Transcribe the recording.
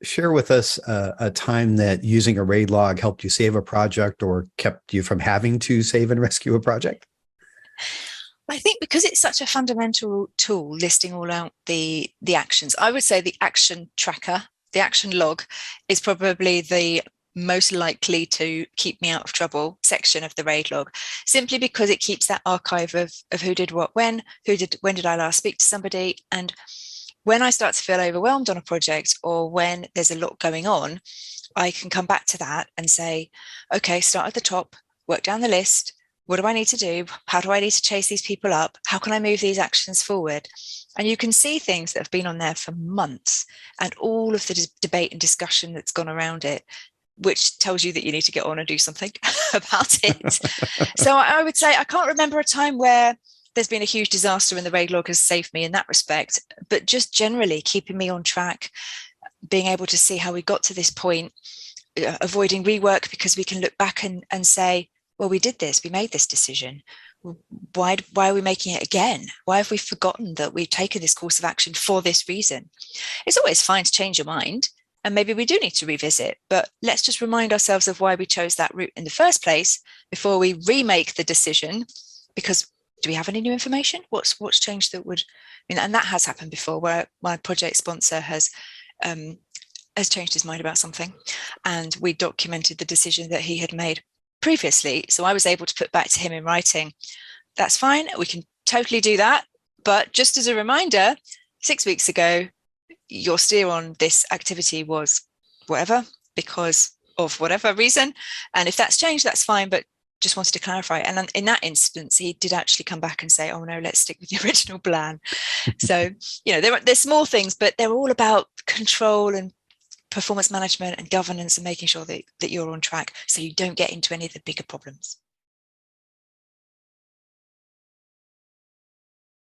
Share with us a time that using a RAID log helped you save a project or kept you from having to save and rescue a project. I think because it's such a fundamental tool listing all out the actions, I would say the action tracker, the action log, is probably the most likely to keep me out of trouble section of the RAID log, simply because it keeps that archive of who did what when did I last speak to somebody. And when I start to feel overwhelmed on a project, or when there's a lot going on, I can come back to that and say, okay, start at the top, work down the list. What do I need to do? How do I need to chase these people up? How can I move these actions forward? And you can see things that have been on there for months and all of the debate and discussion that's gone around it, which tells you that you need to get on and do something about it. So I would say I can't remember a time where there's been a huge disaster and the RAID log has saved me in that respect, but just generally keeping me on track, being able to see how we got to this point, avoiding rework, because we can look back and say, well, we did this, we made this decision. Why are we making it again? Why have we forgotten that we've taken this course of action for this reason? It's always fine to change your mind, and maybe we do need to revisit, but let's just remind ourselves of why we chose that route in the first place before we remake the decision. Because do we have any new information? What's changed that would, and that has happened before, where my project sponsor has changed his mind about something, and we documented the decision that he had made previously. So I was able to put back to him in writing, that's fine, we can totally do that. But just as a reminder, 6 weeks ago, your steer on this activity was whatever, because of whatever reason. And if that's changed, that's fine, but just wanted to clarify. And in that instance, he did actually come back and say, oh no, let's stick with the original plan. So, there's small things, but they're all about control and performance management and governance and making sure that you're on track so you don't get into any of the bigger problems.